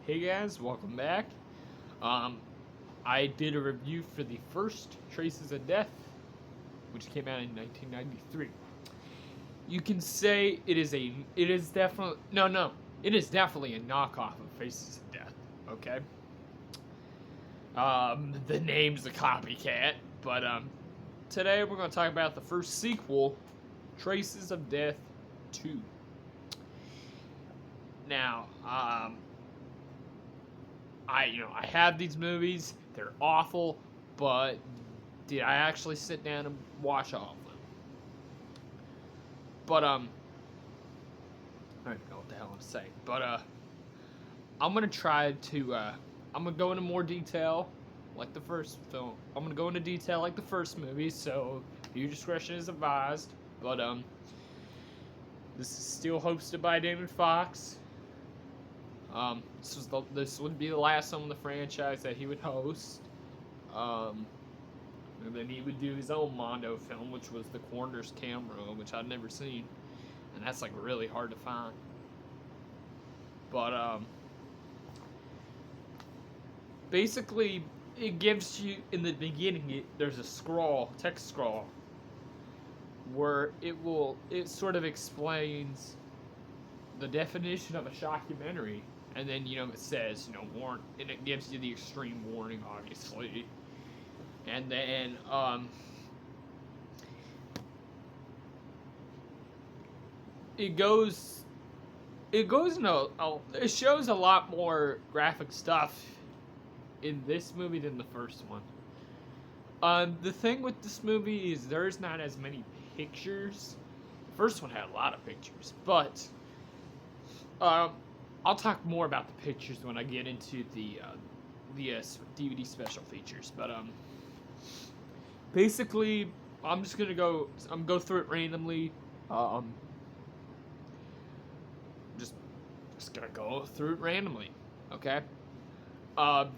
Hey guys, welcome back. Um, I did a review for the first Traces of Death, which came out in 1993. You can say it is definitely a knockoff of Faces of Death. Okay. The name's a copycat, but today we're gonna talk about the first sequel, Traces of Death 2. Now, I have these movies. They're awful, but did I actually sit down and watch all of them? But I don't know what the hell I'm saying. But I'm gonna try to I'm gonna go into more detail, like the first film. I'm gonna go into detail like the first movie. So your discretion is advised. But this is still hosted by David Fox. This would be the last one in the franchise that he would host. Um, and then he would do his own Mondo film, which was The Coroner's Camera, which I'd never seen, and that's like really hard to find. But basically, it gives you in the beginning. There's a text scroll, where it sort of explains the definition of a shockumentary, and then it says warn, and it gives you the extreme warning, obviously, and then it goes it shows a lot more graphic stuff in this movie than the first one. The thing with this movie is there's not as many pictures. The first one had a lot of pictures, but um, I'll talk more about the pictures when I get into the DVD special features. But basically, I'm go through it randomly. Um, just just gonna go through it randomly. Okay.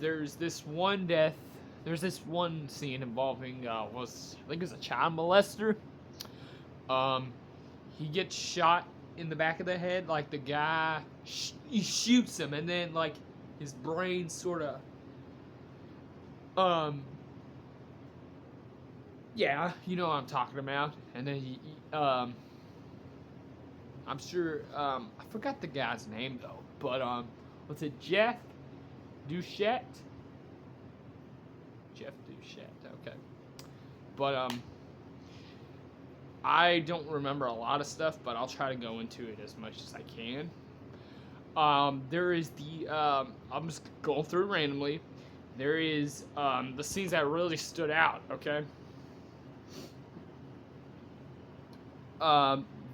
There's this one death. There's this one scene involving I think it was a child molester. Um, he gets shot in the back of the head. Like the guy, he shoots him, and then like his brain sort of, um, yeah, you know what I'm talking about. And then I'm sure, I forgot the guy's name though, but was it Jeff Duchette? Jeff Duchette, okay. But I don't remember a lot of stuff, but I'll try to go into it as much as I can. There is I'm just going through randomly. There is the scenes that really stood out. Okay.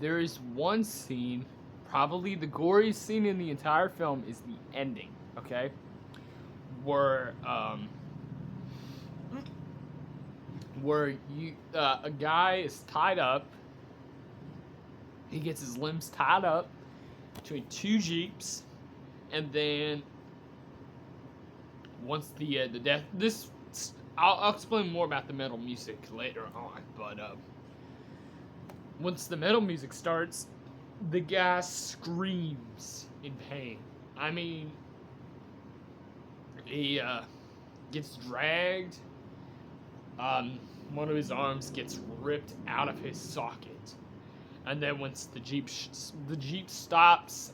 There is one scene, probably the goriest scene in the entire film, is the ending. Okay, where a guy is tied up. He gets his limbs tied up between two jeeps, and then once the death this I'll explain more about the metal music later on, but once the metal music starts, the guy screams in pain. I mean, he gets dragged. One of his arms gets ripped out of his socket, and then once the jeep stops,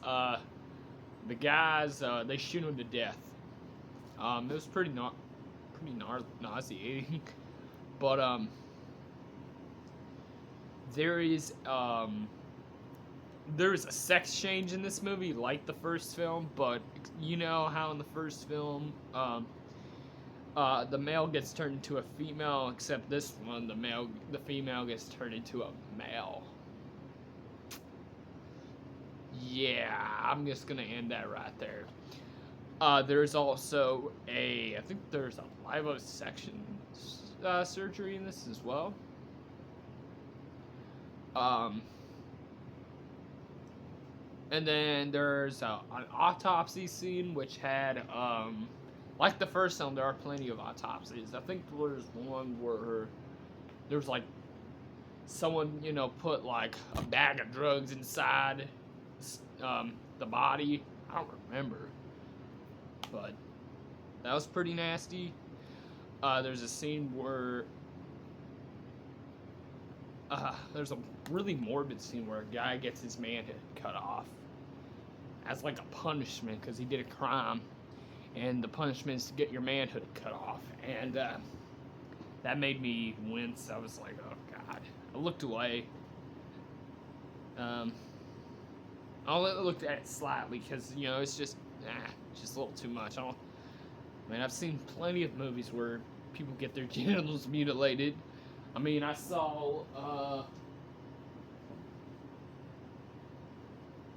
the guys they shoot him to death. It was pretty nauseating, but there is there is a sex change in this movie like the first film, but you know how in the first film the male gets turned into a female, except this one the female gets turned into a male. Yeah, I'm just gonna end that right there. There's also I think there's a liposuction surgery in this as well. Um, and then there's an autopsy scene which had like the first film, there are plenty of autopsies. I think there's one where there's like someone put like a bag of drugs inside the body. I don't remember, but that was pretty nasty. There's a scene where there's a really morbid scene where a guy gets his manhood cut off as like a punishment because he did a crime, and the punishment is to get your manhood cut off, and that made me wince. I was like, oh god. I looked away. I looked at it slightly because it's just a little too much. I've seen plenty of movies where people get their genitals mutilated. I mean, I saw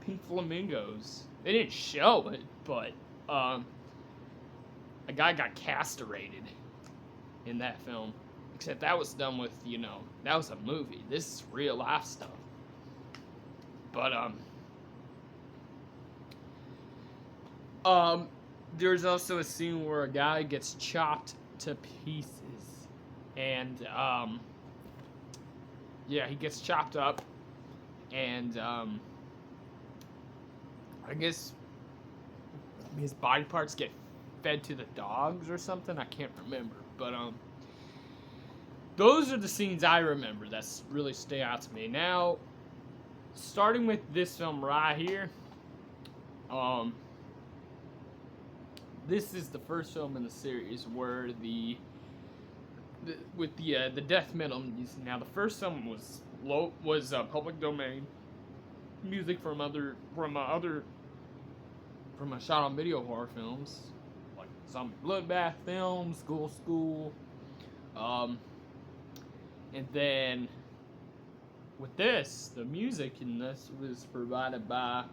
Pink Flamingos. They didn't show it, but a guy got castrated in that film. Except that was done with, that was a movie. This is real life stuff. But there's also a scene where a guy gets chopped to pieces. And he gets chopped up, and I guess his body parts get fed to the dogs or something. I can't remember, but those are the scenes I remember that really stay out to me. Now, starting with this film right here, this is the first film in the series where the death metal music. Now, the first film was public domain music from shot on video horror films, like some Bloodbath films, School, and then with this, the music in this was provided by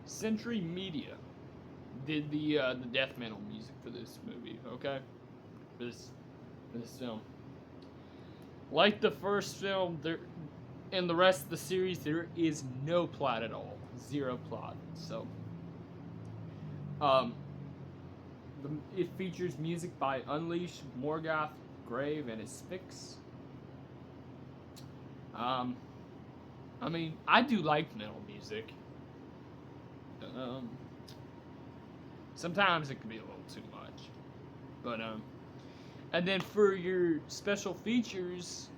Century Media. Did the death metal music for this movie, okay? For this film. Like the first film, in the rest of the series, there is no plot at all. Zero plot. So, it features music by Unleash, Morgoth, Grave, and Asphyx. I do like metal music. Sometimes it can be a little too much, but and then for your special features,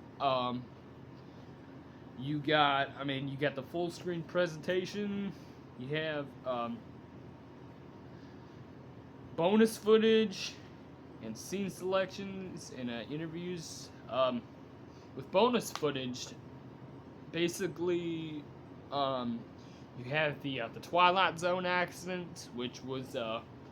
you got the full screen presentation. You have bonus footage and scene selections and interviews. With bonus footage, basically, you have the Twilight Zone accident, which was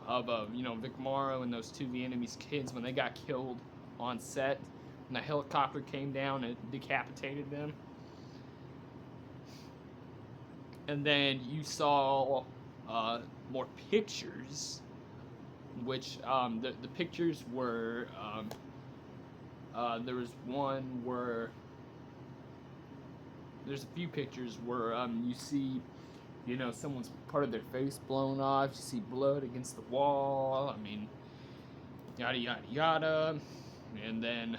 of Vic Morrow and those two Vietnamese kids when they got killed on set, and the helicopter came down and decapitated them. And then you saw more pictures, which the pictures were there was one where there's a few pictures where you see someone's part of their face blown off. You see blood against the wall. Yada yada yada. And then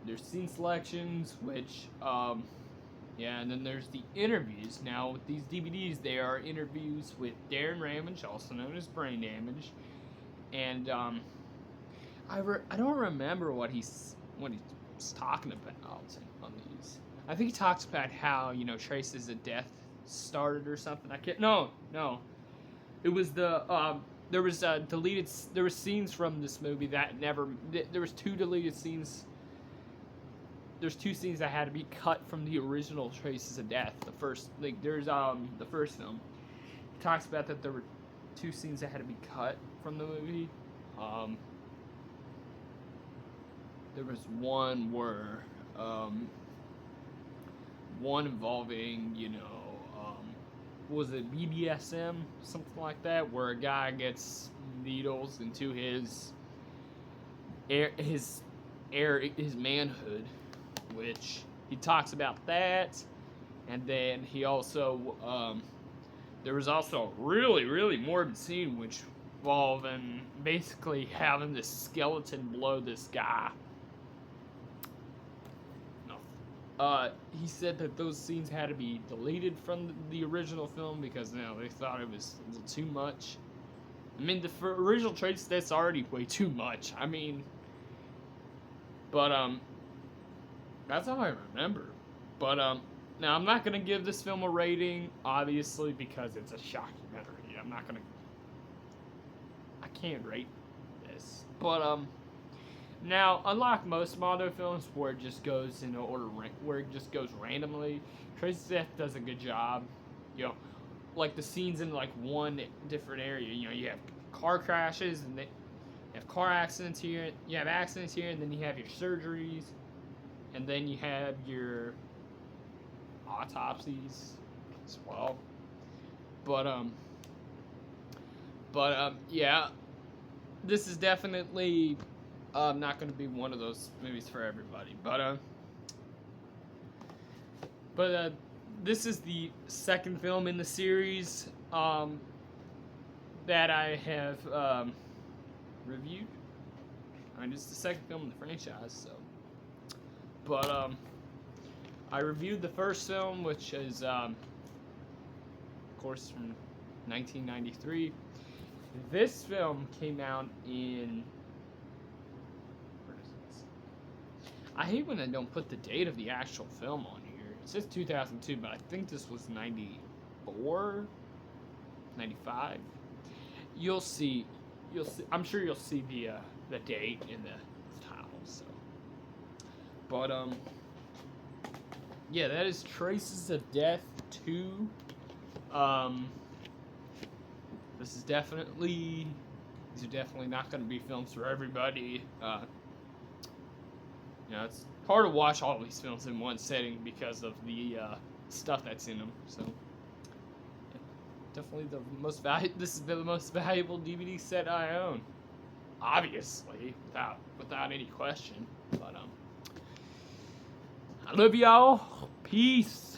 there's scene selections, which and then there's the interviews. Now with these DVDs, they are interviews with Darren Ramage, also known as Brain Damage, and I don't remember what he's talking about on these. I think he talks about how traces of death started or something. No. It was there were scenes from this movie that never. There was two deleted scenes. There's two scenes that had to be cut from the original Traces of Death. The first film. He talks about that there were two scenes that had to be cut from the movie. There was one where one involving was it BDSM, something like that, where a guy gets needles into his manhood, which he talks about that. And then he also there was also a really, really morbid scene which involving basically having this skeleton blow this guy. He said that those scenes had to be deleted from the original film because they thought it was a little too much. I mean, the original traits, that's already way too much. I mean, but that's how I remember. But now I'm not gonna give this film a rating, obviously, because it's a shockumentary. I can't rate this. But now, unlike most Mondo films where it just goes in order, where it just goes randomly, Tracy's Death does a good job. You know, like the scenes in like one different area. You know, you have car crashes and you have car accidents here. You have accidents here, and then you have your surgeries, and then you have your autopsies as well. But yeah, this is definitely not going to be one of those movies for everybody. But this is the second film in the series that I have reviewed. I mean, it's the second film in the franchise, so. But I reviewed the first film, which is, of course, from 1993. This film came out in. Where is this? I hate when I don't put the date of the actual film on here. It says 2002, but I think this was 94, 95. You'll see. I'm sure you'll see the date in the title. So, but yeah, that is Traces of Death 2. These are definitely not going to be films for everybody. It's hard to watch all these films in one setting because of the stuff that's in them. So, yeah, definitely this is the most valuable DVD set I own, obviously, without any question. But I love y'all. Peace.